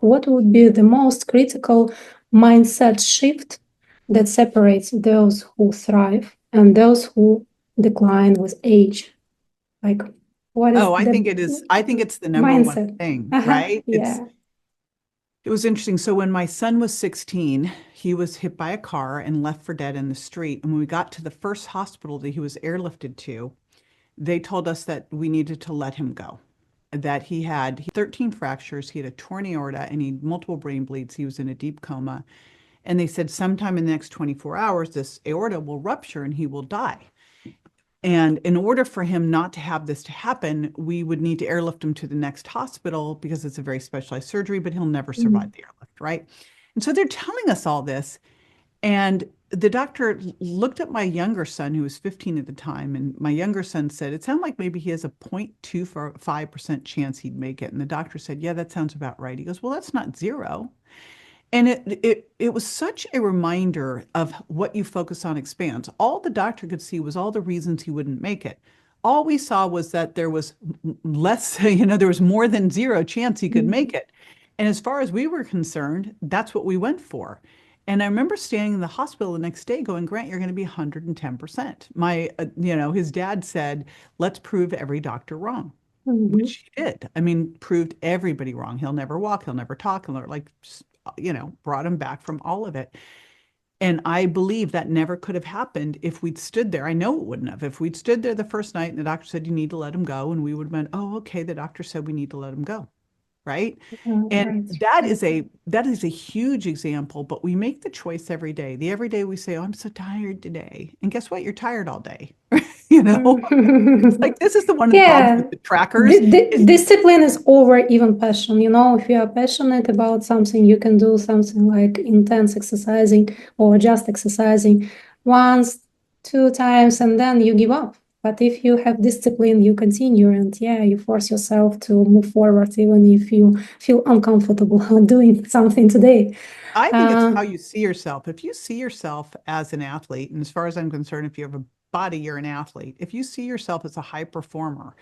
what would be the most critical mindset shift that separates those who thrive and those who decline with age? Like, what is I think the it is. I think it's the number one mindset? thing, Uh-huh. right? Yeah. It was interesting. So when my son was 16, he was hit by a car and left for dead in the street. And when we got to the first hospital that he was airlifted to, they told us that we needed to let him go. That he had 13 fractures, he had a torn aorta, and he had multiple brain bleeds. He was in a deep coma. And they said sometime in the next 24 hours, this aorta will rupture and he will die. And in order for him not to have this to happen, we would need to airlift him to the next hospital because it's a very specialized surgery, but he'll never survive the airlift, right? And so they're telling us all this. And the doctor looked at my younger son, who was 15 at the time, and my younger son said, it sounded like maybe he has a 0.25% chance he'd make it. And the doctor said, yeah, that sounds about right. He goes, well, that's not zero. And it was such a reminder of what you focus on expands. All the doctor could see was all the reasons he wouldn't make it. All we saw was that there was less, there was more than zero chance he could make it. And as far as we were concerned, that's what we went for. And I remember standing in the hospital the next day going, Grant, you're going to be 110%. His dad said, let's prove every doctor wrong, which he did. I mean, proved everybody wrong. He'll never walk, he'll never talk, he'll never brought him back from all of it. And I believe that never could have happened if we'd stood there. I know it wouldn't have. If we'd stood there the first night and the doctor said, you need to let him go, and we would have been, oh, okay, the doctor said we need to let him go. Right. And Right. that is a huge example, but we make the choice every day. Every day we say, oh, I'm so tired today. And guess what? You're tired all day. It's like this is one of the problems Yeah. with the trackers. Discipline is over even passion. If you are passionate about something, you can do something like intense exercising or just exercising once, two times, and then you give up. But if you have discipline, you continue, and yeah, you force yourself to move forward, even if you feel uncomfortable doing something today. I think it's how you see yourself. If you see yourself as an athlete, and as far as I'm concerned, if you have a body, you're an athlete. If you see yourself as a high performer,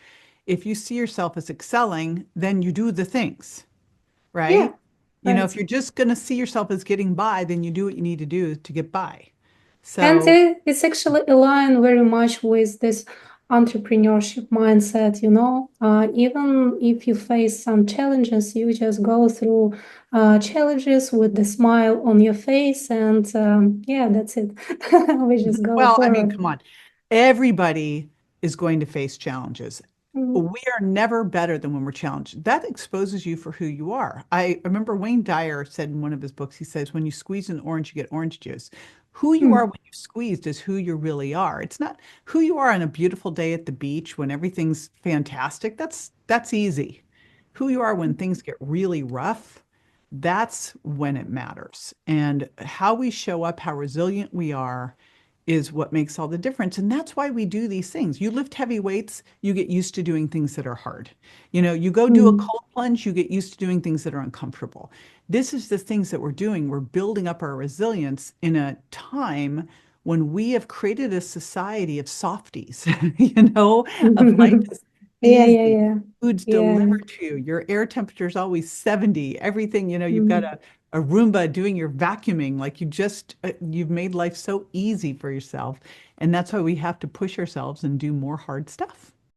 if you see yourself as excelling, then you do the things, Yeah, right? right. If you're just going to see yourself as getting by, then you do what you need to do to get by. And So, it's actually aligned very much with this entrepreneurship mindset, even if you face some challenges, you just go through challenges with the smile on your face, and yeah, that's it. We just go well, I mean, forward. come on. Everybody is going to face challenges. Mhm. We are never better than when we're challenged. That exposes you for who you are. I remember Wayne Dyer said in one of his books, he says, when you squeeze an orange, you get orange juice. Who you are Mm. when you've squeezed is who you really are. It's not who you are on a beautiful day at the beach when everything's fantastic. That's easy. Who you are when things get really rough, that's when it matters. And how we show up, how resilient we are, is what makes all the difference. And that's why we do these things. You lift heavy weights, you get used to doing things that are hard. You go do a Mm. cold plunge, you get used to doing things that are uncomfortable. This is the things that we're doing. We're building up our resilience in a time when we have created a society of softies, of life is Yeah, yeah, easy. yeah, Food's yeah. delivered to you. Your air temperature is always 70. Everything, you've got Mm. a Roomba doing your vacuuming. Like you've made life so easy for yourself. And that's why we have to push ourselves and do more hard stuff.